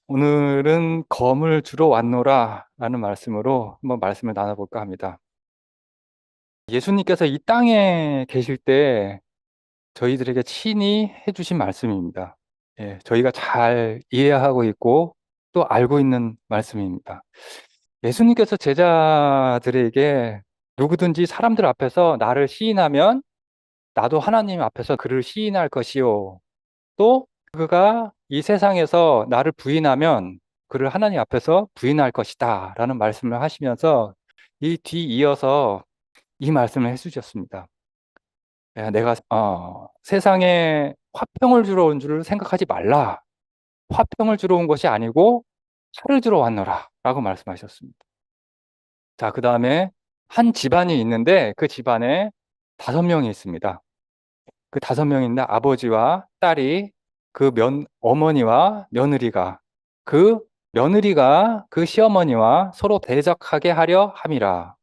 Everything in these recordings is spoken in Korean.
오늘은 검을 주러 왔노라 라는 말씀으로 한번 말씀을 나눠볼까 합니다. 예수님께서 이 땅에 계실 때 저희들에게 친히 해주신 말씀입니다. 예, 저희가 잘 이해하고 있고 또 알고 있는 말씀입니다. 예수님께서 제자들에게 누구든지 사람들 앞에서 나를 시인하면 나도 하나님 앞에서 그를 시인할 것이요. 또 그가 이 세상에서 나를 부인하면 그를 하나님 앞에서 부인할 것이다 라는 말씀을 하시면서 이 뒤 이어서 이 말씀을 해주셨습니다. 내가 세상에 화평을 주러 온 줄 생각하지 말라. 화평을 주러 온 것이 아니고 차를 주러 왔노라 라고 말씀하셨습니다. 자, 그 다음에 한 집안이 있는데 그 집안에 5명이 있습니다. 그 5명이 있는데 아버지와 딸이 어머니와 며느리가 그 며느리가 그 시어머니와 서로 대적하게 하려 함이라.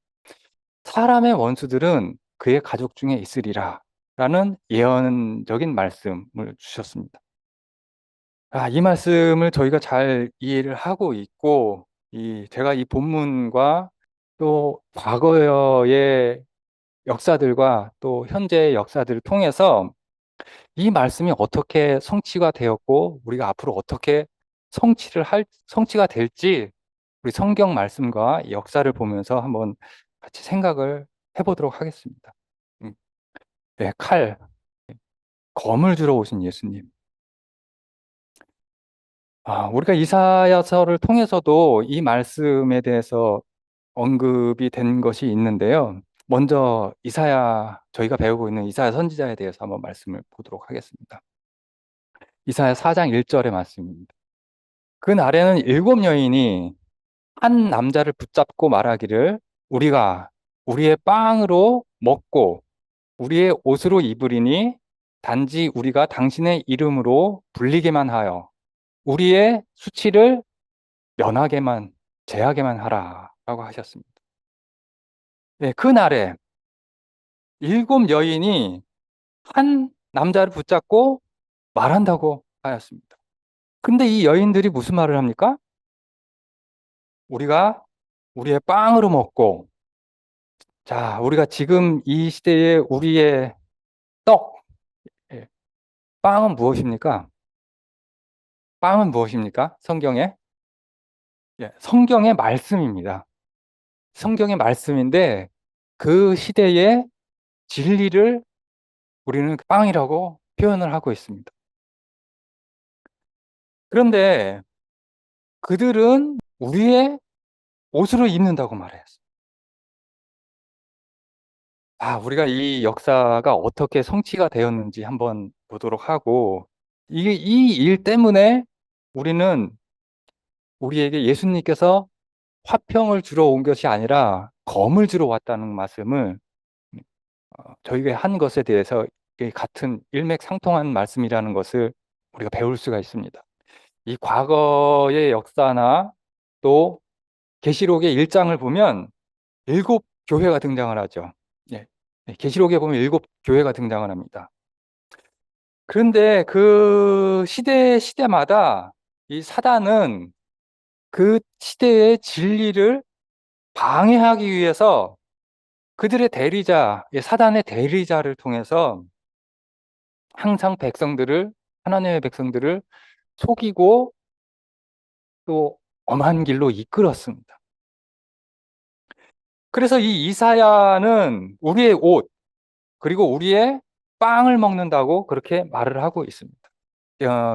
사람의 원수들은 그의 가족 중에 있으리라. 라는 예언적인 말씀을 주셨습니다. 이 말씀을 저희가 잘 이해를 하고 있고, 제가 이 본문과 또 과거의 역사들과 또 현재의 역사들을 통해서 이 말씀이 어떻게 성취가 되었고 우리가 앞으로 어떻게 성취가 될지 우리 성경 말씀과 이 역사를 보면서 한번 같이 생각을 해보도록 하겠습니다. 음, 네, 검을 주러 오신 예수님. 우리가 이사야서를 통해서도 이 말씀에 대해서 언급이 된 것이 있는데요. 먼저 저희가 배우고 있는 이사야 선지자에 대해서 한번 말씀을 보도록 하겠습니다. 이사야 4장 1절의 말씀입니다. 그 날에는 7여인이 한 남자를 붙잡고 말하기를 우리가 우리의 빵으로 먹고 우리의 옷으로 입으리니 단지 우리가 당신의 이름으로 불리게만 하여 우리의 수치를 면하게만 제하게만 하라라고 하셨습니다. 네, 그 날에 7여인이 한 남자를 붙잡고 말한다고 하였습니다. 근데 이 여인들이 무슨 말을 합니까? 우리가 우리의 빵으로 먹고, 자, 우리가 지금 이 시대에 우리의 떡, 예, 빵은 무엇입니까? 빵은 무엇입니까? 성경에? 성경의 말씀입니다. 성경의 말씀인데 그 시대의 진리를 우리는 빵이라고 표현을 하고 있습니다. 그런데 그들은 우리의 옷으로 입는다고 말했어요. 우리가 이 역사가 어떻게 성취가 되었는지 한번 보도록 하고, 이 일 때문에 우리는 우리에게 예수님께서 화평을 주러 온 것이 아니라 검을 주러 왔다는 말씀을 저희가 한 것에 대해서 이게 같은 일맥상통한 말씀이라는 것을 우리가 배울 수가 있습니다. 이 과거의 역사나 또 계시록의 1장을 보면 7교회가 등장을 하죠. 예. 계시록에 보면 7교회가 등장을 합니다. 그런데 그 시대마다 이 사단은 그 시대의 진리를 방해하기 위해서 그들의 사단의 대리자를 통해서 항상 하나님의 백성들을 속이고 또 엄한 길로 이끌었습니다. 그래서 이 이사야는 우리의 옷, 그리고 우리의 빵을 먹는다고 그렇게 말을 하고 있습니다.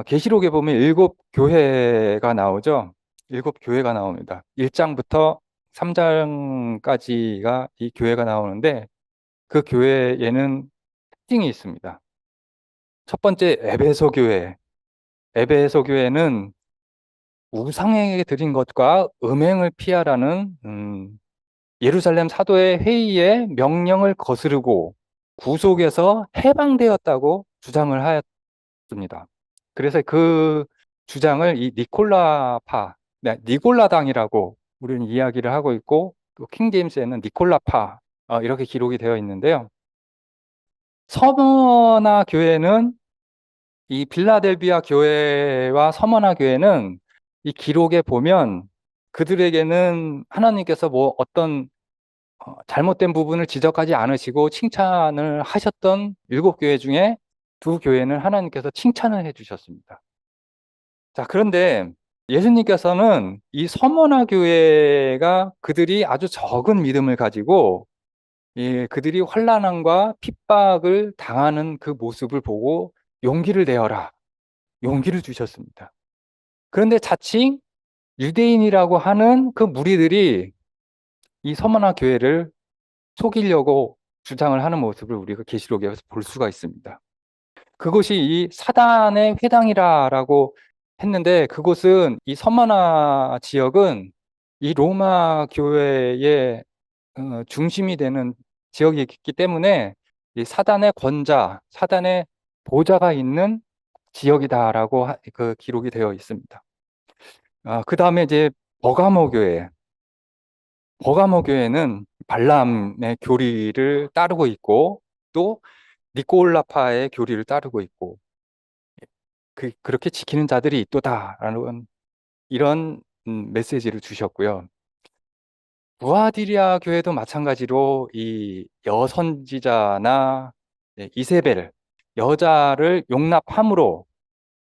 계시록에 보면 7교회가 나오죠. 7교회가 나옵니다. 1장부터 3장까지가 이 교회가 나오는데 그 교회에는 특징이 있습니다. 첫 번째 에베소 교회. 에베소 교회는 우상에게 드린 것과 음행을 피하라는 예루살렘 사도의 회의의 명령을 거스르고 구속에서 해방되었다고 주장을 하였습니다. 그래서 그 주장을 이 니콜라당이라고 우리는 이야기를 하고 있고, 또 킹제임스에는 니콜라파 이렇게 기록이 되어 있는데요. 서머나 교회는 이 빌라델비아 교회와 서머나 교회는 이 기록에 보면 그들에게는 하나님께서 뭐 어떤 잘못된 부분을 지적하지 않으시고 칭찬을 하셨던 7교회 중에 2교회는 하나님께서 칭찬을 해주셨습니다. 자, 그런데 예수님께서는 이 서머나 교회가 그들이 아주 적은 믿음을 가지고 그들이 환난과 핍박을 당하는 그 모습을 보고 용기를 내어라, 용기를 주셨습니다. 그런데 자칭 유대인이라고 하는 그 무리들이 이 서머나 교회를 속이려고 주장을 하는 모습을 우리가 계시록에서 볼 수가 있습니다. 그것이 이 사단의 회당이라고 했는데, 그곳은 이 서머나 지역은 이 로마 교회의 중심이 되는 지역이기 때문에 이 사단의 권자, 사단의 보좌가 있는 지역이다라고 그 기록이 되어 있습니다. 그 다음에 이제 버가모 교회. 버가모 교회는 발람의 교리를 따르고 있고 또 니콜라파의 교리를 따르고 있고 그렇게 지키는 자들이 있도다라는 이런 메시지를 주셨고요. 무아디리아 교회도 마찬가지로 이 여선지자나 이세벨, 여자를 용납함으로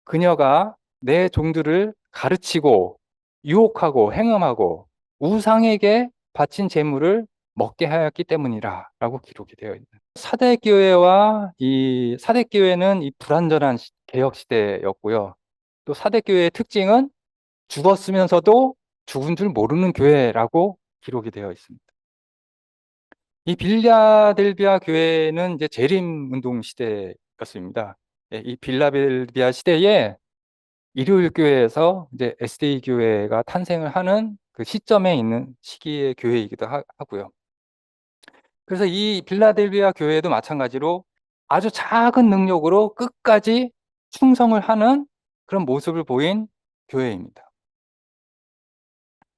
그녀가 내 종들을 가르치고 유혹하고 행음하고 우상에게 바친 재물을 먹게 하였기 때문이라 라고 기록이 되어 있는 사대교회와 이 사대교회는 이 불완전한 개혁 시대였고요. 또 사대교회의 특징은 죽었으면서도 죽은 줄 모르는 교회라고 기록이 되어 있습니다. 이 빌라델비아 교회는 이제 재림 운동 시대였습니다. 이 빌라델비아 시대에 일요일 교회에서 이제 SDA 교회가 탄생을 하는 그 시점에 있는 시기의 교회이기도 하고요. 그래서 이 빌라델비아 교회도 마찬가지로 아주 작은 능력으로 끝까지 충성을 하는 그런 모습을 보인 교회입니다.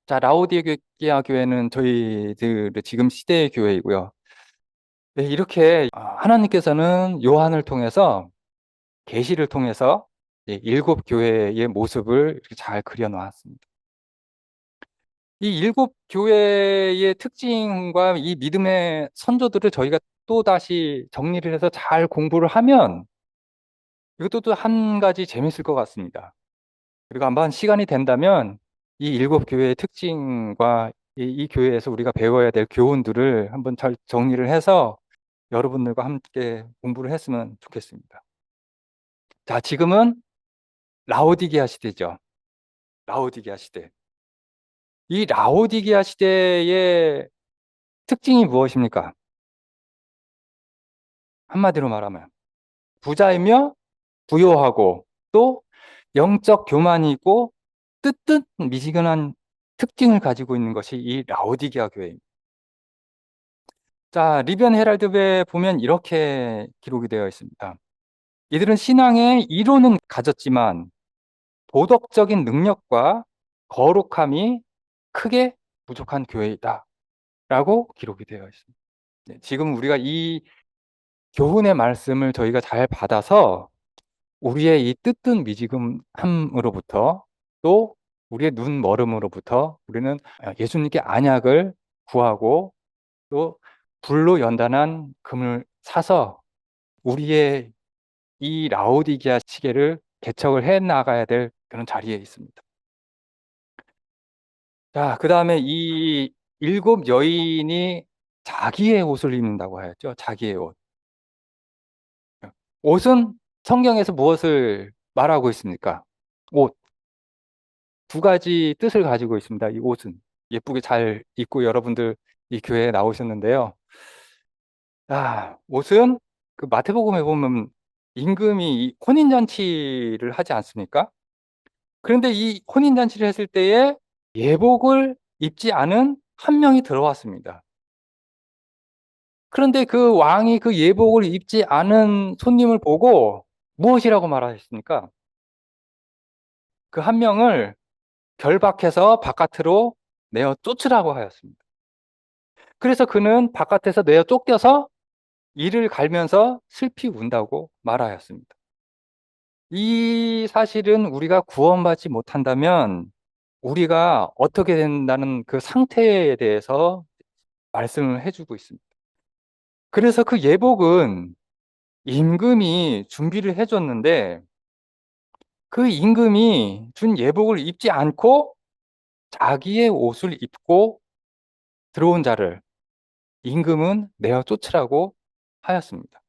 자, 라오디게아 교회는 저희들의 지금 시대의 교회이고요. 네, 이렇게 하나님께서는 요한을 통해서 계시를 통해서 7교회의 모습을 이렇게 잘 그려놓았습니다. 이 7교회의 특징과 이 믿음의 선조들을 저희가 또 다시 정리를 해서 잘 공부를 하면 이것도 또 한 가지 재밌을 것 같습니다. 그리고 한번 시간이 된다면 이 7교회의 특징과 이 교회에서 우리가 배워야 될 교훈들을 한번 잘 정리를 해서 여러분들과 함께 공부를 했으면 좋겠습니다. 자, 지금은 라오디게아 시대죠. 라오디게아 시대. 이 라오디게아 시대의 특징이 무엇입니까? 한마디로 말하면 부자이며 부요하고 또 영적 교만이 있고 뜨뜻미지근한 특징을 가지고 있는 것이 이 라오디게아 교회입니다. 자, 리비안 헤랄드에 보면 이렇게 기록이 되어 있습니다. 이들은 신앙의 이론은 가졌지만 도덕적인 능력과 거룩함이 크게 부족한 교회이다 라고 기록이 되어 있습니다. 네, 지금 우리가 이 교훈의 말씀을 저희가 잘 받아서 우리의 이 뜨뜻미지근함으로부터 또 우리의 눈 멀음으로부터 우리는 예수님께 안약을 구하고 또 불로 연단한 금을 사서 우리의 이 라오디게아 시계를 개척을 해 나가야 될 그런 자리에 있습니다. 자, 그 다음에 이 7여인이 자기의 옷을 입는다고 하였죠. 자기의 옷. 옷은 성경에서 무엇을 말하고 있습니까? 옷. 2가지 뜻을 가지고 있습니다. 이 옷은. 예쁘게 잘 입고 여러분들 이 교회에 나오셨는데요. 옷은 그 마태복음에 보면 임금이 혼인잔치를 하지 않습니까? 그런데 이 혼인잔치를 했을 때에 예복을 입지 않은 한 명이 들어왔습니다. 그런데 그 왕이 그 예복을 입지 않은 손님을 보고 무엇이라고 말하셨습니까? 그 한 명을 결박해서 바깥으로 내어 쫓으라고 하였습니다. 그래서 그는 바깥에서 내어 쫓겨서 이를 갈면서 슬피 운다고 말하였습니다. 이 사실은 우리가 구원받지 못한다면 우리가 어떻게 된다는 그 상태에 대해서 말씀을 해주고 있습니다. 그래서 그 예복은 임금이 준비를 해줬는데 그 임금이 준 예복을 입지 않고 자기의 옷을 입고 들어온 자를 임금은 내어 쫓으라고 하였습니다.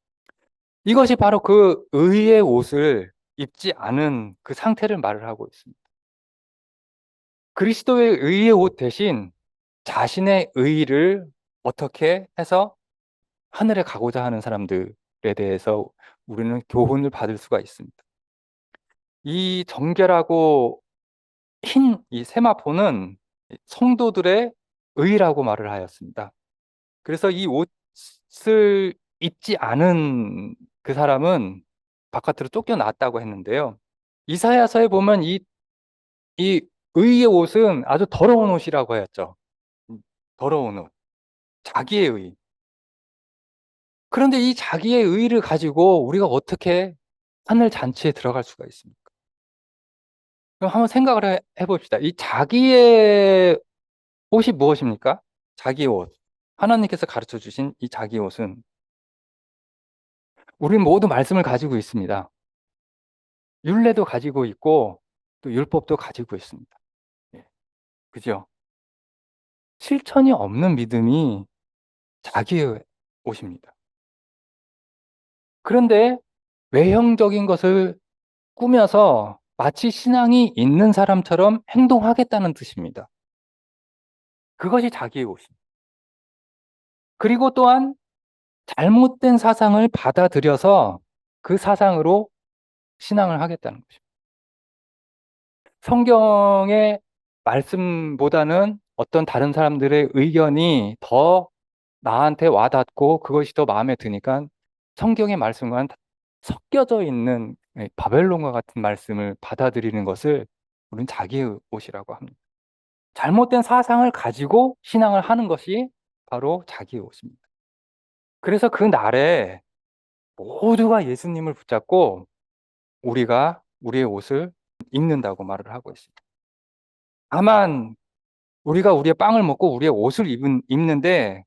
이것이 바로 그 의의 옷을 입지 않은 그 상태를 말을 하고 있습니다. 그리스도의 의의 옷 대신 자신의 의를 어떻게 해서 하늘에 가고자 하는 사람들에 대해서 우리는 교훈을 받을 수가 있습니다. 이 정결하고 흰 이 세마포는 성도들의 의라고 말을 하였습니다. 그래서 이 옷을 입지 않은 그 사람은 바깥으로 쫓겨났다고 했는데요. 이사야서에 보면 이 의의 옷은 아주 더러운 옷이라고 하였죠. 더러운 옷. 자기의 의. 그런데 이 자기의 의를 가지고 우리가 어떻게 하늘 잔치에 들어갈 수가 있습니까? 그럼 한번 생각을 해봅시다. 이 자기의 옷이 무엇입니까? 자기 옷. 하나님께서 가르쳐 주신 이 자기 옷은 우리는 모두 말씀을 가지고 있습니다. 율례도 가지고 있고 또 율법도 가지고 있습니다. 예, 그죠? 실천이 없는 믿음이 자기의 옷입니다. 그런데 외형적인 것을 꾸며서 마치 신앙이 있는 사람처럼 행동하겠다는 뜻입니다. 그것이 자기의 옷입니다. 그리고 또한 잘못된 사상을 받아들여서 그 사상으로 신앙을 하겠다는 것입니다. 성경의 말씀보다는 어떤 다른 사람들의 의견이 더 나한테 와닿고 그것이 더 마음에 드니까 성경의 말씀과는 섞여져 있는 바벨론과 같은 말씀을 받아들이는 것을 우리는 자기의 옷이라고 합니다. 잘못된 사상을 가지고 신앙을 하는 것이 바로 자기의 옷입니다. 그래서 그 날에 모두가 예수님을 붙잡고 우리가 우리의 옷을 입는다고 말을 하고 있습니다. 다만 우리가 우리의 빵을 먹고 우리의 옷을 입는데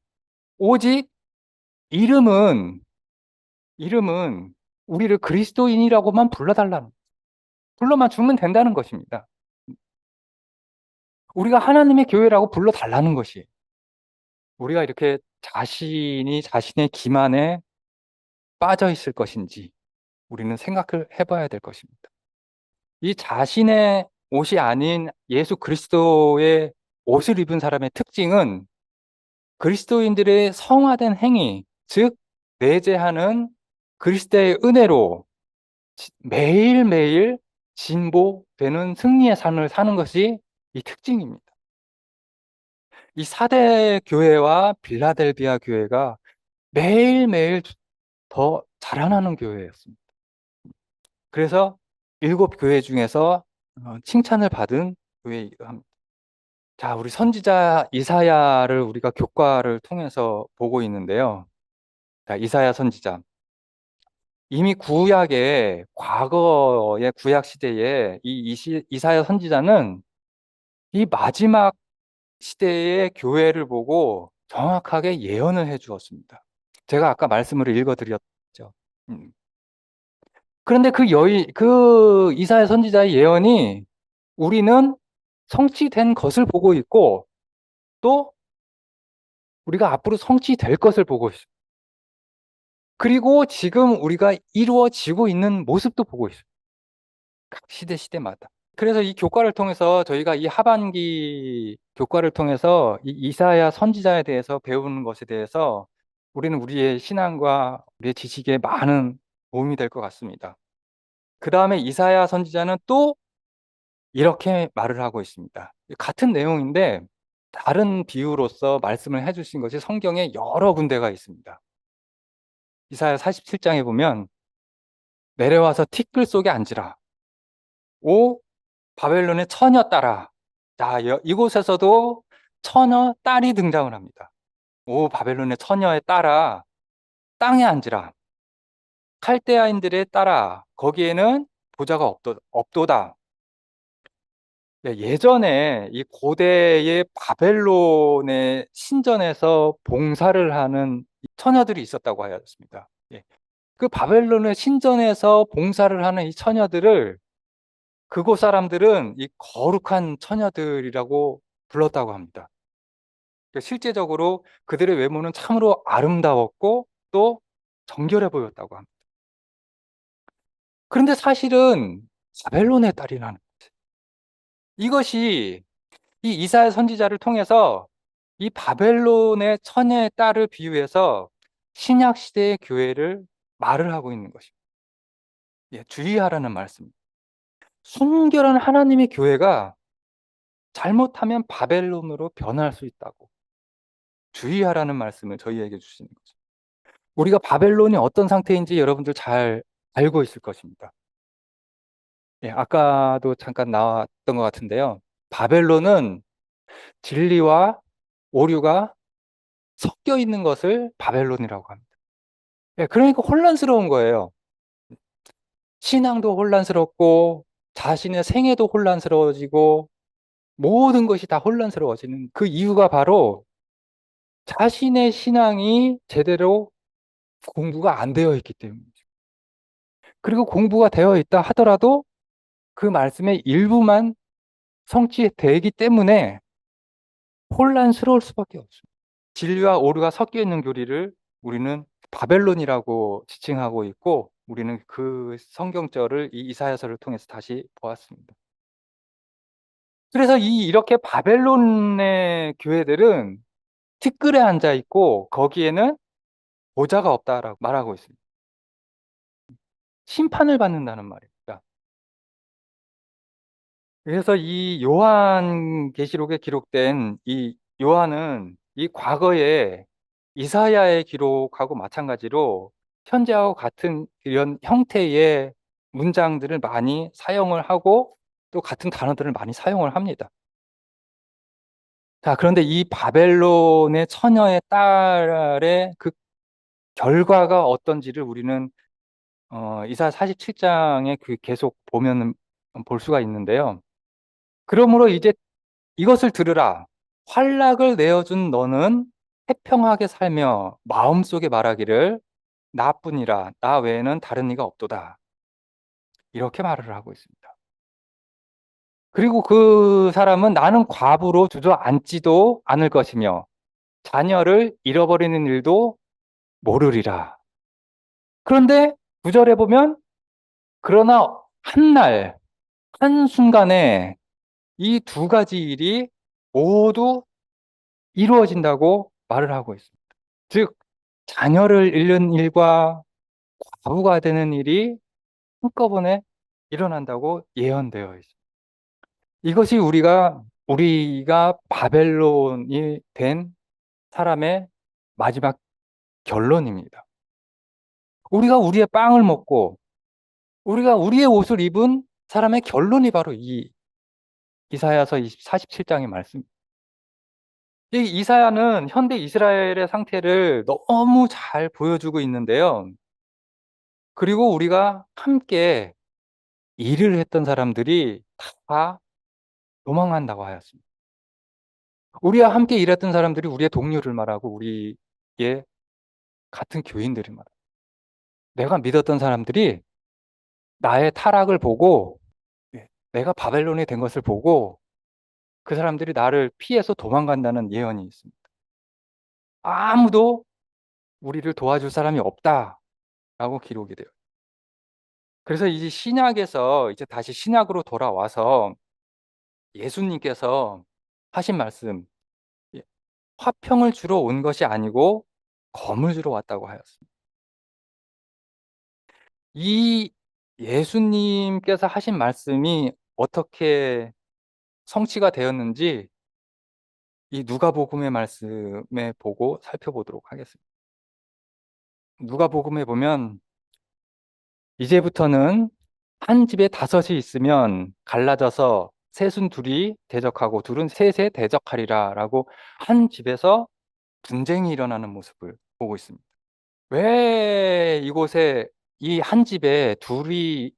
오직 이름은 우리를 그리스도인이라고만 불러만 주면 된다는 것입니다. 우리가 하나님의 교회라고 불러달라는 것이 우리가 이렇게 자신이 자신의 기만에 빠져 있을 것인지 우리는 생각을 해봐야 될 것입니다. 이 자신의 옷이 아닌 예수 그리스도의 옷을 입은 사람의 특징은 그리스도인들의 성화된 행위, 즉 내재하는 그리스도의 은혜로 매일매일 진보되는 승리의 삶을 사는 것이 이 특징입니다. 이 사대 교회와 빌라델비아 교회가 매일매일 더 자라나는 교회였습니다. 그래서 7교회 중에서 칭찬을 받은 교회이기도 합니다. 자, 우리 선지자 이사야를 우리가 교과를 통해서 보고 있는데요. 자, 이사야 선지자. 이미 구약의 과거의 구약 시대에 이사야 선지자는 이 마지막 시대의 교회를 보고 정확하게 예언을 해 주었습니다. 제가 아까 말씀을 읽어드렸죠. 그런데 그 이사야 선지자의 예언이 우리는 성취된 것을 보고 있고 또 우리가 앞으로 성취될 것을 보고 있습니다. 그리고 지금 우리가 이루어지고 있는 모습도 보고 있어요. 각 시대마다. 그래서 이 교과를 통해서 저희가 이 하반기 교과를 통해서 이 이사야 선지자에 대해서 배우는 것에 대해서 우리는 우리의 신앙과 우리의 지식에 많은 도움이 될 것 같습니다. 그 다음에 이사야 선지자는 또 이렇게 말을 하고 있습니다. 같은 내용인데 다른 비유로서 말씀을 해주신 것이 성경에 여러 군데가 있습니다. 이사야 47장에 보면 내려와서 티끌 속에 앉으라. 오 바벨론의 처녀 딸아. 자, 이곳에서도 처녀 딸이 등장을 합니다. 오 바벨론의 처녀의 딸아 땅에 앉으라. 칼데아인들의 딸아 거기에는 보좌가 없도다. 네, 예전에 이 고대의 바벨론의 신전에서 봉사를 하는 처녀들이 있었다고 하였습니다. 예. 그 바벨론의 신전에서 봉사를 하는 이 처녀들을 그곳 사람들은 이 거룩한 처녀들이라고 불렀다고 합니다. 실제적으로 그들의 외모는 참으로 아름다웠고 또 정결해 보였다고 합니다. 그런데 사실은 바벨론의 딸이라는 이것이 이 이사야 선지자를 통해서 이 바벨론의 처녀의 딸을 비유해서 신약 시대의 교회를 말을 하고 있는 것입니다. 예, 주의하라는 말씀입니다. 순결한 하나님의 교회가 잘못하면 바벨론으로 변할 수 있다고 주의하라는 말씀을 저희에게 주시는 거죠. 우리가 바벨론이 어떤 상태인지 여러분들 잘 알고 있을 것입니다. 예, 아까도 잠깐 나왔던 것 같은데요. 바벨론은 진리와 오류가 섞여 있는 것을 바벨론이라고 합니다. 예, 그러니까 혼란스러운 거예요. 신앙도 혼란스럽고 자신의 생애도 혼란스러워지고 모든 것이 다 혼란스러워지는 그 이유가 바로 자신의 신앙이 제대로 공부가 안 되어 있기 때문이죠. 그리고 공부가 되어 있다 하더라도 그 말씀의 일부만 성취되기 때문에 혼란스러울 수밖에 없습니다. 진리와 오류가 섞여 있는 교리를 우리는 바벨론이라고 지칭하고 있고 우리는 그 성경절을 이 이사야서를 통해서 다시 보았습니다. 그래서 이렇게 바벨론의 교회들은 티끌에 앉아 있고 거기에는 보좌가 없다라고 말하고 있습니다. 심판을 받는다는 말입니다. 그래서 이 요한계시록에 기록된 이 요한은 이 과거에 이사야의 기록하고 마찬가지로 현재하고 같은 이런 형태의 문장들을 많이 사용을 하고 또 같은 단어들을 많이 사용을 합니다. 자, 그런데 이 바벨론의 처녀의 딸의 그 결과가 어떤지를 우리는 이사야 47장에 그 계속 보면 볼 수가 있는데요. 그러므로 이제 이것을 들으라. 활락을 내어준 너는 태평하게 살며 마음속에 말하기를 나뿐이라 나 외에는 다른 이가 없도다. 이렇게 말을 하고 있습니다. 그리고 그 사람은 나는 과부로 주저앉지도 않을 것이며 자녀를 잃어버리는 일도 모르리라. 그런데 9절에 보면 그러나 한날 한순간에 이 두 가지 일이 모두 이루어진다고 말을 하고 있습니다. 즉 자녀를 잃는 일과 과부가 되는 일이 한꺼번에 일어난다고 예언되어 있습니다. 이것이 우리가 바벨론이 된 사람의 마지막 결론입니다. 우리가 우리의 빵을 먹고 우리가 우리의 옷을 입은 사람의 결론이 바로 이 이사야서 47장의 말씀. 이 이사야는 현대 이스라엘의 상태를 너무 잘 보여주고 있는데요. 그리고 우리가 함께 일을 했던 사람들이 다 도망한다고 하였습니다. 우리와 함께 일했던 사람들이 우리의 동료를 말하고 우리의 같은 교인들을 말합니다. 내가 믿었던 사람들이 나의 타락을 보고 내가 바벨론이 된 것을 보고 그 사람들이 나를 피해서 도망간다는 예언이 있습니다. 아무도 우리를 도와줄 사람이 없다라고 기록이 돼요. 그래서 이제 신약에서 이제 다시 신약으로 돌아와서 예수님께서 하신 말씀, 예, 화평을 주러 온 것이 아니고 검을 주러 왔다고 하였습니다. 이 예수님께서 하신 말씀이 어떻게 성취가 되었는지 이 누가복음의 말씀에 보고 살펴보도록 하겠습니다. 누가복음에 보면 이제부터는 한 집에 다섯이 있으면 갈라져서 셋은 둘이 대적하고 둘은 셋에 대적하리라 라고 한 집에서 분쟁이 일어나는 모습을 보고 있습니다. 왜 이곳에 이 한 집에 둘이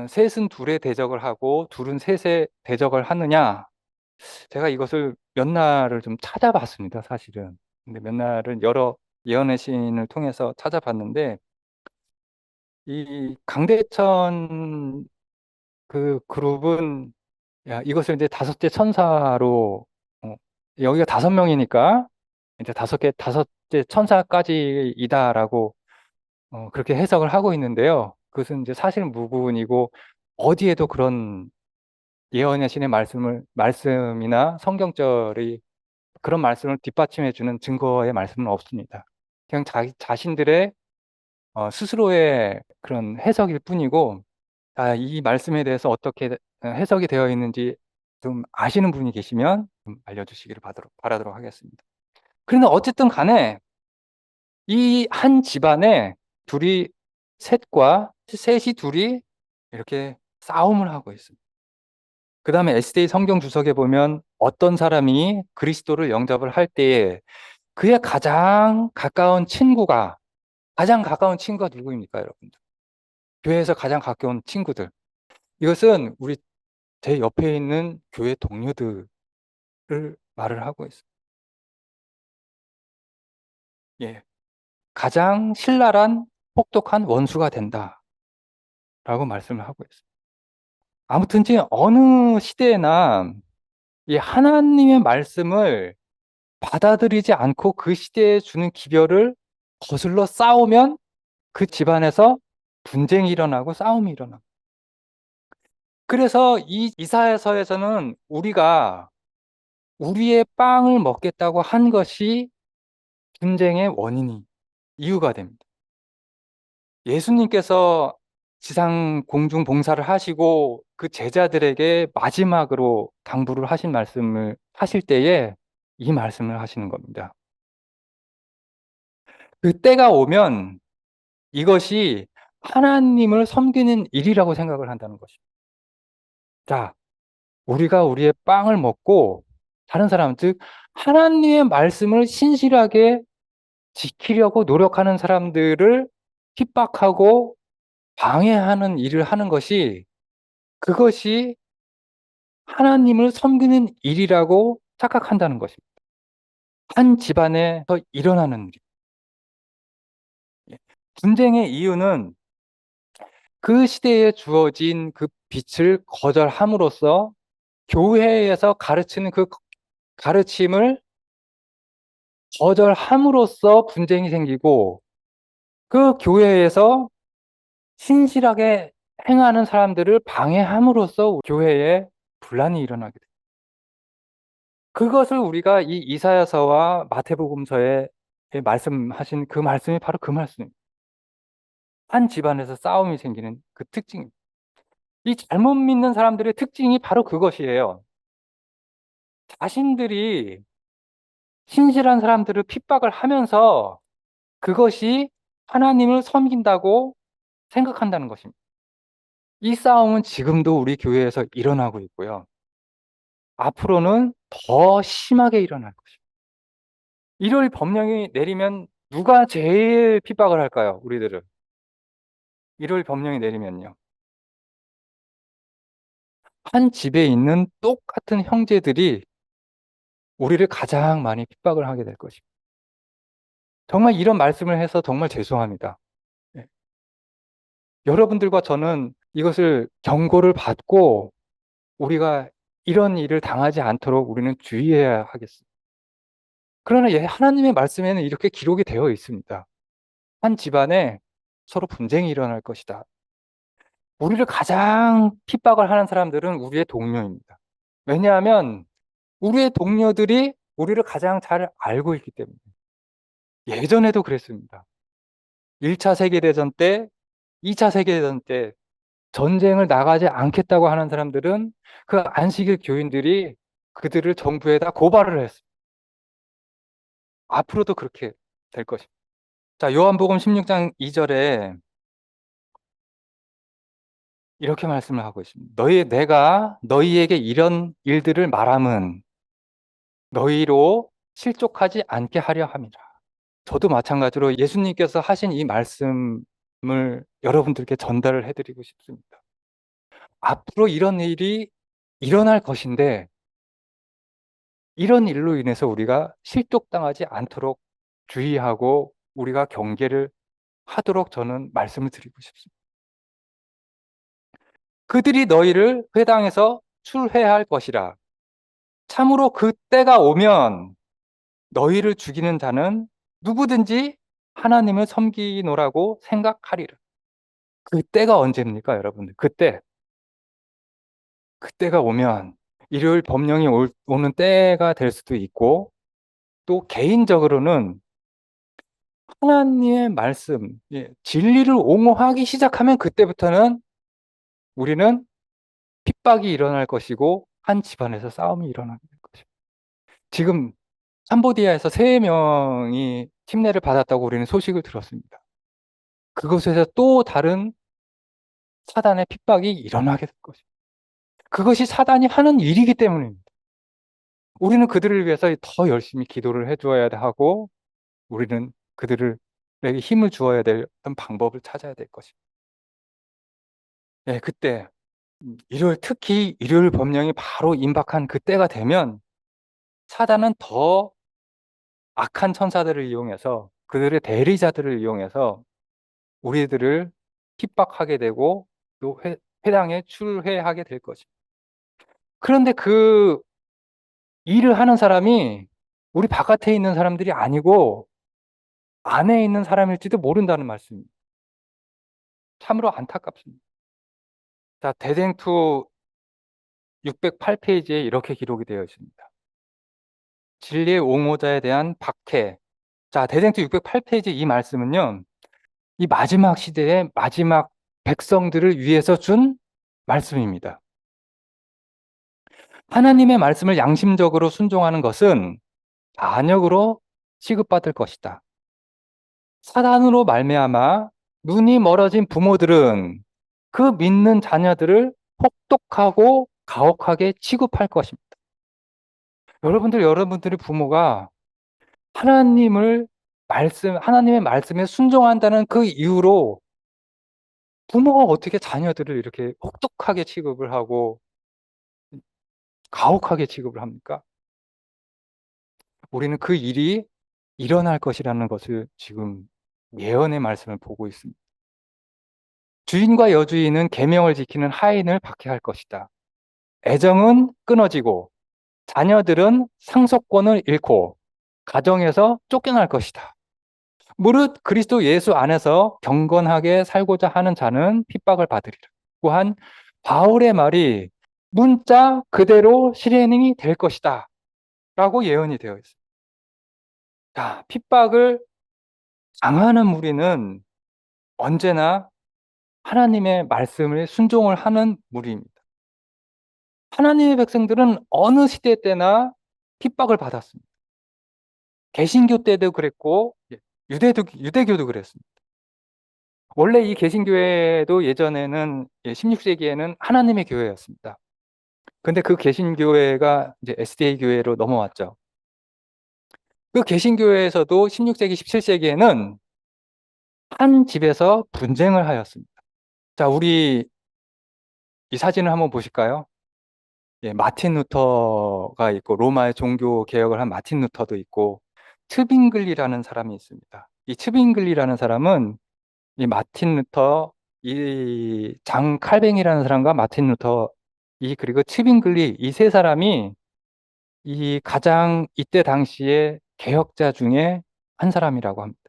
셋은 둘에 대적을 하고 둘은 셋에 대적을 하느냐? 제가 이것을 몇 날을 좀 찾아봤습니다, 사실은. 근데 몇 날은 여러 예언의 시인을 통해서 찾아봤는데, 이 강대천 그 그룹은, 야, 이것을 이제 다섯째 천사로, 여기가 5명이니까, 이제 다섯째 천사까지이다라고, 그렇게 해석을 하고 있는데요. 그것은 이제 사실 무근이고, 어디에도 그런 예언의 신의 말씀이나 성경절이 그런 말씀을 뒷받침해주는 증거의 말씀은 없습니다. 그냥 자신들의 스스로의 그런 해석일 뿐이고, 이 말씀에 대해서 어떻게 해석이 되어 있는지 좀 아시는 분이 계시면 좀 알려주시기를 바라도록 하겠습니다. 그런데 어쨌든 간에 이 한 집안에 둘이, 셋이 둘이 이렇게 싸움을 하고 있습니다. 그 다음에 SD 성경 주석에 보면 어떤 사람이 그리스도를 영접을 할 때에 그의 가장 가까운 친구가 누구입니까, 여러분들? 교회에서 가장 가까운 친구들. 이것은 제 옆에 있는 교회 동료들을 말을 하고 있어요. 예. 가장 신랄한 혹독한 원수가 된다라고 말씀을 하고 있어요. 아무튼 어느 시대나 이 하나님의 말씀을 받아들이지 않고 그 시대에 주는 기별을 거슬러 싸우면 그 집안에서 분쟁이 일어나고 싸움이 일어나고. 그래서 이 이사야서에서는 우리가 우리의 빵을 먹겠다고 한 것이 분쟁의 이유가 됩니다. 예수님께서 지상 공중 봉사를 하시고 그 제자들에게 마지막으로 당부를 하신 말씀을 하실 때에 이 말씀을 하시는 겁니다. 그 때가 오면 이것이 하나님을 섬기는 일이라고 생각을 한다는 것입니다. 자, 우리가 우리의 빵을 먹고 다른 사람, 즉 하나님의 말씀을 신실하게 지키려고 노력하는 사람들을 핍박하고 방해하는 일을 하는 그것이 하나님을 섬기는 일이라고 착각한다는 것입니다. 한 집안에서 일어나는 일. 예. 분쟁의 이유는 그 시대에 주어진 그 빛을 거절함으로써 교회에서 가르치는 그 가르침을 거절함으로써 분쟁이 생기고, 그 교회에서 신실하게 행하는 사람들을 방해함으로써 교회에 분란이 일어나게 됩니다. 그것을 우리가 이 이사야서와 마태복음서에 말씀하신 그 말씀이 바로 그 말씀입니다. 한 집안에서 싸움이 생기는 그 특징입니다. 이 잘못 믿는 사람들의 특징이 바로 그것이에요. 자신들이 신실한 사람들을 핍박을 하면서 그것이 하나님을 섬긴다고 생각한다는 것입니다. 이 싸움은 지금도 우리 교회에서 일어나고 있고요. 앞으로는 더 심하게 일어날 것입니다. 1월 법령이 내리면 누가 제일 핍박을 할까요? 우리들을. 1월 법령이 내리면요. 한 집에 있는 똑같은 형제들이 우리를 가장 많이 핍박을 하게 될 것입니다. 정말 이런 말씀을 해서 정말 죄송합니다. 네. 여러분들과 저는 이것을 경고를 받고 우리가 이런 일을 당하지 않도록 우리는 주의해야 하겠습니다. 그러나 하나님의 말씀에는 이렇게 기록이 되어 있습니다. 한 집안에 서로 분쟁이 일어날 것이다. 우리를 가장 핍박을 하는 사람들은 우리의 동료입니다. 왜냐하면 우리의 동료들이 우리를 가장 잘 알고 있기 때문에. 예전에도 그랬습니다. 1차 세계대전 때, 2차 세계대전 때 전쟁을 나가지 않겠다고 하는 사람들은 그 안식일 교인들이 그들을 정부에다 고발을 했습니다. 앞으로도 그렇게 될 것입니다. 자, 요한복음 16장 2절에 이렇게 말씀을 하고 있습니다. 내가 너희에게 이런 일들을 말함은 너희로 실족하지 않게 하려 함이라. 저도 마찬가지로 예수님께서 하신 이 말씀을 여러분들께 전달을 해드리고 싶습니다. 앞으로 이런 일이 일어날 것인데 이런 일로 인해서 우리가 실족당하지 않도록 주의하고 우리가 경계를 하도록 저는 말씀을 드리고 싶습니다. 그들이 너희를 회당에서 출회할 것이라. 참으로 그 때가 오면 너희를 죽이는 자는 누구든지 하나님을 섬기노라고 생각하리라. 그 때가 언제입니까, 여러분들? 그때가 오면 일요일 법령이 오는 때가 될 수도 있고, 또 개인적으로는 하나님의 말씀, 진리를 옹호하기 시작하면 그때부터는 우리는 핍박이 일어날 것이고 한 집안에서 싸움이 일어나게 될 것이고, 지금 캄보디아에서 3명이 침례를 받았다고 우리는 소식을 들었습니다. 그곳에서 또 다른 사단의 핍박이 일어나게 될 것입니다. 그것이 사단이 하는 일이기 때문입니다. 우리는 그들을 위해서 더 열심히 기도를 해줘야 하고, 우리는 그들에게 힘을 주어야 될 어떤 방법을 찾아야 될 것입니다. 그때 특히 일요일 법령이 바로 임박한 그때가 되면 사단은 더 악한 천사들을 이용해서, 그들의 대리자들을 이용해서 우리들을 핍박하게 되고 또 회당에 출회하게 될 것입니다. 그런데 그 일을 하는 사람이 우리 바깥에 있는 사람들이 아니고 안에 있는 사람일지도 모른다는 말씀입니다. 참으로 안타깝습니다. 자, 대쟁투 608페이지에 이렇게 기록이 되어 있습니다. 진리의 옹호자에 대한 박해. 자, 대쟁투 608페이지 이 말씀은요, 이 마지막 시대의 마지막 백성들을 위해서 준 말씀입니다. 하나님의 말씀을 양심적으로 순종하는 것은 반역으로 취급받을 것이다. 사단으로 말미암아 눈이 멀어진 부모들은 그 믿는 자녀들을 혹독하고 가혹하게 취급할 것입니다. 여러분들의 부모가 하나님의 말씀에 순종한다는 그 이유로 부모가 어떻게 자녀들을 이렇게 혹독하게 취급을 하고 가혹하게 취급을 합니까? 우리는 그 일이 일어날 것이라는 것을 지금 예언의 말씀을 보고 있습니다. 주인과 여주인은 계명을 지키는 하인을 박해할 것이다. 애정은 끊어지고 자녀들은 상속권을 잃고 가정에서 쫓겨날 것이다. 무릇 그리스도 예수 안에서 경건하게 살고자 하는 자는 핍박을 받으리라. 또한 바울의 말이 문자 그대로 실현이 될 것이다 라고 예언이 되어 있습니다. 자, 핍박을 당하는 무리는 언제나 하나님의 말씀을 순종을 하는 무리입니다. 하나님의 백성들은 어느 시대 때나 핍박을 받았습니다. 개신교 때도 그랬고 유대교도 그랬습니다. 원래 이 개신교회도 예전에는 16세기에는 하나님의 교회였습니다. 근데 그 개신교회가 이제 SDA 교회로 넘어왔죠. 그 개신교회에서도 16세기, 17세기에는 한 집에서 분쟁을 하였습니다. 자, 우리 이 사진을 한번 보실까요? 마틴 루터가 있고, 로마의 종교 개혁을 한 마틴 루터도 있고, 트빙글리라는 사람이 있습니다. 이 트빙글리라는 사람은 이 마틴 루터, 이 장 칼뱅이라는 사람과 마틴 루터, 그리고 트빙글리, 이 3사람이 이 가장 이때 당시에 개혁자 중에 한 사람이라고 합니다.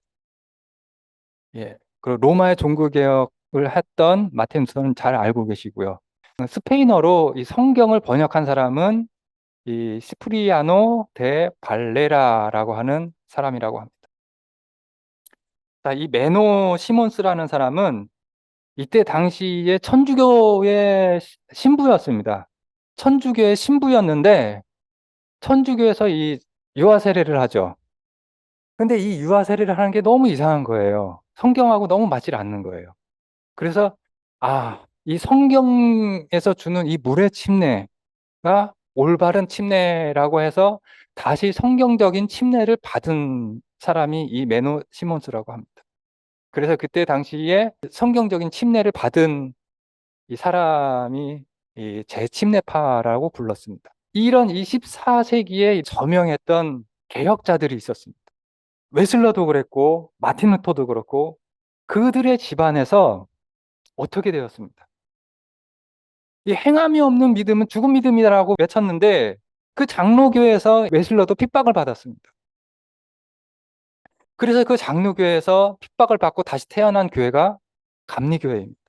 그리고 로마의 종교 개혁을 했던 마틴 루터는 잘 알고 계시고요. 스페인어로 이 성경을 번역한 사람은 이 시프리아노 데 발레라라고 하는 사람이라고 합니다. 자, 이 메노 시몬스라는 사람은 이때 당시에 천주교의 신부였습니다. 천주교의 신부였는데 천주교에서 이 유아 세례를 하죠. 근데 이 유아 세례를 하는 게 너무 이상한 거예요. 성경하고 너무 맞질 않는 거예요. 그래서 이 성경에서 주는 이 물의 침례가 올바른 침례라고 해서 다시 성경적인 침례를 받은 사람이 이 메노 시몬스라고 합니다. 그래서 그때 당시에 성경적인 침례를 받은 이 사람이 이 재침례파라고 불렀습니다. 이런 24세기에 저명했던 개혁자들이 있었습니다. 웨슬러도 그랬고 마틴 루터도 그렇고 그들의 집안에서 어떻게 되었습니다. 이 행함이 없는 믿음은 죽은 믿음이라고 외쳤는데 그 장로교에서 웨슬러도 핍박을 받았습니다. 그래서 그 장로교에서 핍박을 받고 다시 태어난 교회가 감리교회입니다.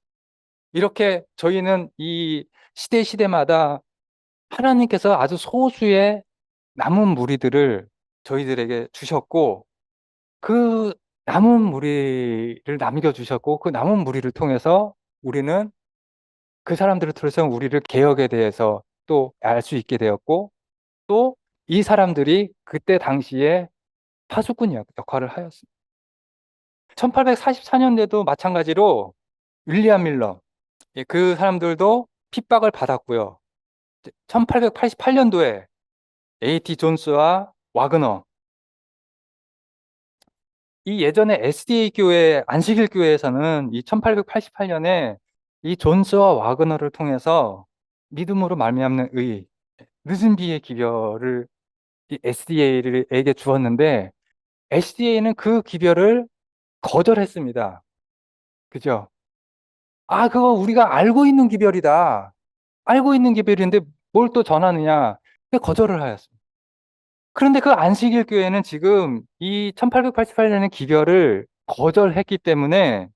이렇게 저희는 이 시대마다 하나님께서 아주 소수의 남은 무리들을 저희들에게 주셨고 그 남은 무리를 남겨주셨고 그 남은 무리를 통해서 우리는 그 사람들을 통해서 우리를 개혁에 대해서 또 알 수 있게 되었고 또 이 사람들이 그때 당시에 파수꾼 역할을 하였습니다. 1844년대도 마찬가지로 윌리엄 밀러 그 사람들도 핍박을 받았고요. 1888년도에 A.T. 존스와 와그너 이 예전에 SDA 교회 안식일 교회에서는 이 1888년에 이 존스와 와그너를 통해서 믿음으로 말미암는 의 늦은 비의 기별을 이 SDA에게 주었는데 SDA는 그 기별을 거절했습니다. 그죠? 아, 그거 우리가 알고 있는 기별이다. 알고 있는 기별인데 뭘 또 전하느냐. 거절을 하였습니다. 그런데 그 안식일 교회는 지금 이 1888년의 기별을 거절했기 때문에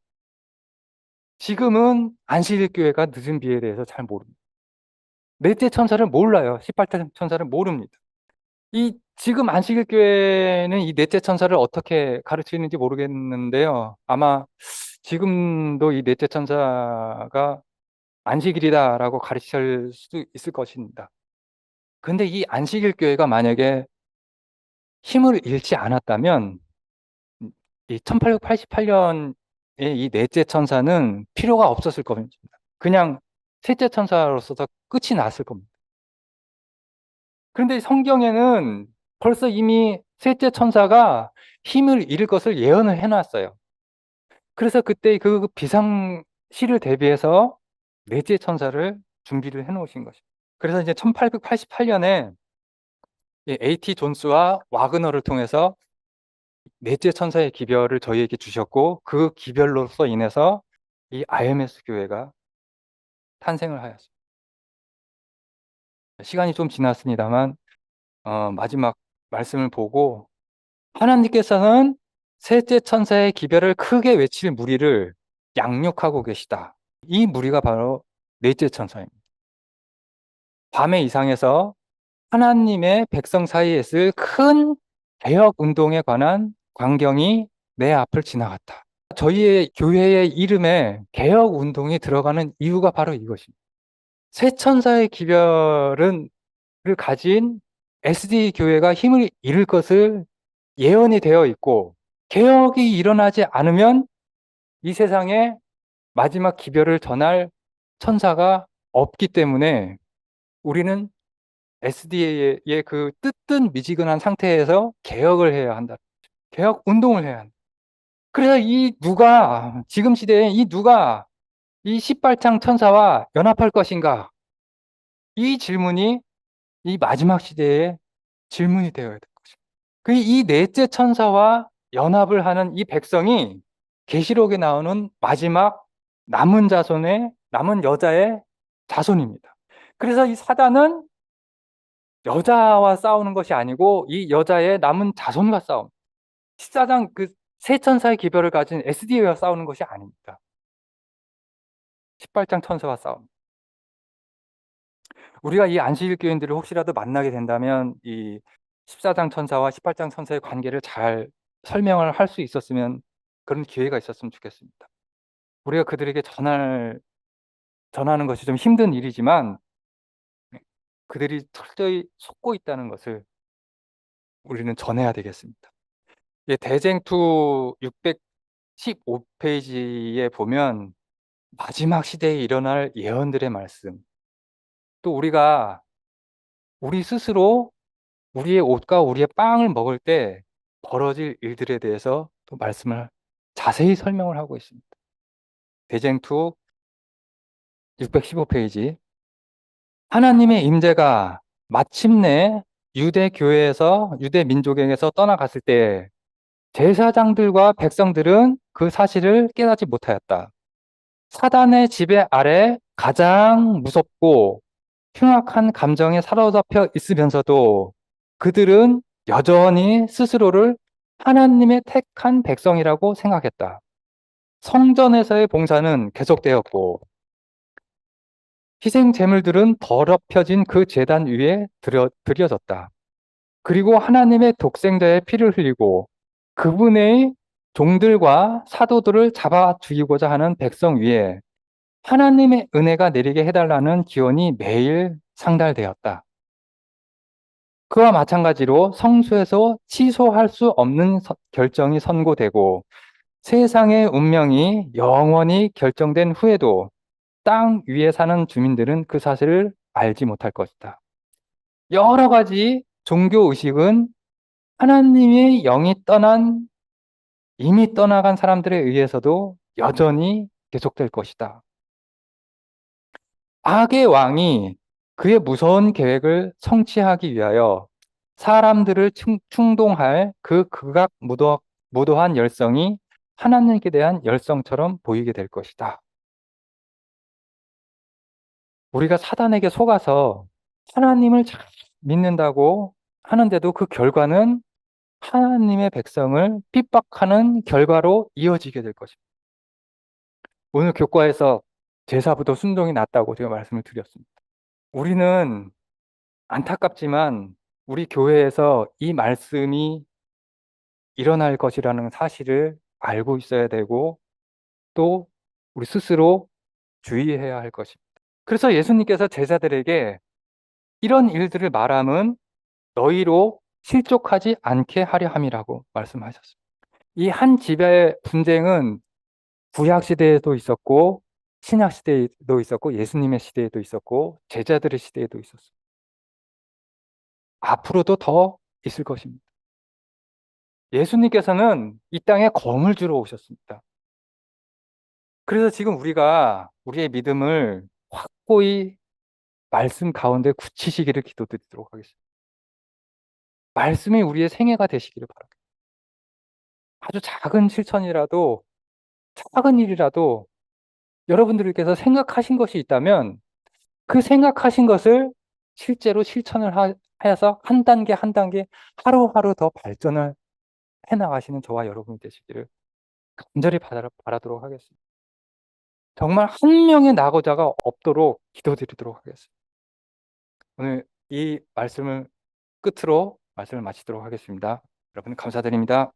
지금은 안식일 교회가 늦은 비에 대해서 잘 모릅니다. 넷째 천사를 몰라요. 18대 천사를 모릅니다. 이 지금 안식일 교회는 이 넷째 천사를 어떻게 가르치는지 모르겠는데요. 아마 지금도 이 넷째 천사가 안식일이다라고 가르칠 수도 있을 것입니다. 근데 이 안식일 교회가 만약에 힘을 잃지 않았다면 이 1888년에 이 넷째 천사는 필요가 없었을 겁니다. 그냥 셋째 천사로서 끝이 났을 겁니다. 그런데 성경에는 벌써 이미 셋째 천사가 힘을 잃을 것을 예언을 해놨어요. 그래서 그때 그 비상시를 대비해서 넷째 천사를 준비를 해놓으신 것입니다. 그래서 이제 1888년에 A.T. 존스와 와그너를 통해서 넷째 천사의 기별을 저희에게 주셨고 그 기별로서 인해서 이 IMS 교회가 탄생을 하였습니다. 시간이 좀 지났습니다만 마지막 말씀을 보고 하나님께서는 셋째 천사의 기별을 크게 외칠 무리를 양육하고 계시다. 이 무리가 바로 넷째 천사입니다. 밤의 이상에서 하나님의 백성 사이에 있을 큰 개혁 운동에 관한 광경이 내 앞을 지나갔다. 저희의 교회의 이름에 개혁 운동이 들어가는 이유가 바로 이것입니다. 새 천사의 기별을 가진 SD 교회가 힘을 잃을 것을 예언이 되어 있고 개혁이 일어나지 않으면 이 세상에 마지막 기별을 전할 천사가 없기 때문에 우리는 SDA의 그 뜨뜻 미지근한 상태에서 개혁을 해야 한다. 개혁 운동을 해야 한다. 그래서 지금 시대에 이 누가 이 십발장 천사와 연합할 것인가? 이 질문이 이 마지막 시대의 질문이 되어야 될 것입니다. 이 넷째 천사와 연합을 하는 이 백성이 계시록에 나오는 마지막 남은 여자의 자손입니다. 그래서 이 사단은 여자와 싸우는 것이 아니고 이 여자의 남은 자손과 싸움. 14장 그 세 천사의 기별을 가진 SDA와 싸우는 것이 아닙니다. 18장 천사와 싸움. 우리가 이 안식일 교인들을 혹시라도 만나게 된다면 이 14장 천사와 18장 천사의 관계를 잘 설명을 할 수 있었으면 그런 기회가 있었으면 좋겠습니다. 우리가 그들에게 전하는 것이 좀 힘든 일이지만 그들이 철저히 속고 있다는 것을 우리는 전해야 되겠습니다. 대쟁투 615페이지에 보면 마지막 시대에 일어날 예언들의 말씀, 또 우리 스스로 우리의 옷과 우리의 빵을 먹을 때 벌어질 일들에 대해서 또 말씀을 자세히 설명을 하고 있습니다. 대쟁투 615페이지. 하나님의 임재가 마침내 유대 교회에서, 유대 민족에게서 떠나갔을 때 제사장들과 백성들은 그 사실을 깨닫지 못하였다. 사단의 지배 아래 가장 무섭고 흉악한 감정에 사로잡혀 있으면서도 그들은 여전히 스스로를 하나님의 택한 백성이라고 생각했다. 성전에서의 봉사는 계속되었고 희생 제물들은 더럽혀진 그 제단 위에 드려졌다. 그리고 하나님의 독생자의 피를 흘리고 그분의 종들과 사도들을 잡아 죽이고자 하는 백성 위에 하나님의 은혜가 내리게 해달라는 기원이 매일 상달되었다. 그와 마찬가지로 성소에서 취소할 수 없는 결정이 선고되고 세상의 운명이 영원히 결정된 후에도 땅 위에 사는 주민들은 그 사실을 알지 못할 것이다. 여러 가지 종교 의식은 하나님의 영이 이미 떠나간 사람들에 의해서도 여전히 계속될 것이다. 악의 왕이 그의 무서운 계획을 성취하기 위하여 사람들을 충동할 그 무도한 열성이 하나님께 대한 열성처럼 보이게 될 것이다. 우리가 사단에게 속아서 하나님을 잘 믿는다고 하는데도 그 결과는 하나님의 백성을 핍박하는 결과로 이어지게 될 것입니다. 오늘 교과에서 제사부터 순종이 낫다고 제가 말씀을 드렸습니다. 우리는 안타깝지만 우리 교회에서 이 말씀이 일어날 것이라는 사실을 알고 있어야 되고 또 우리 스스로 주의해야 할 것입니다. 그래서 예수님께서 제자들에게 이런 일들을 말함은 너희로 실족하지 않게 하려 함이라고 말씀하셨습니다. 이 한 집의 분쟁은 구약 시대에도 있었고 신약 시대에도 있었고 예수님의 시대에도 있었고 제자들의 시대에도 있었습니다. 앞으로도 더 있을 것입니다. 예수님께서는 이 땅에 검을 주러 오셨습니다. 그래서 지금 우리가 우리의 믿음을 확고히 말씀 가운데 굳히시기를 기도드리도록 하겠습니다. 말씀이 우리의 생애가 되시기를 바랍니다. 아주 작은 실천이라도, 작은 일이라도 여러분들께서 생각하신 것이 있다면 그 생각하신 것을 실제로 실천을 하여서 한 단계 한 단계 하루하루 더 발전을 해나가시는 저와 여러분이 되시기를 간절히 바라도록 하겠습니다. 정말 한 명의 낙오자가 없도록 기도드리도록 하겠습니다. 오늘 이 말씀을 끝으로 말씀을 마치도록 하겠습니다. 여러분 감사드립니다.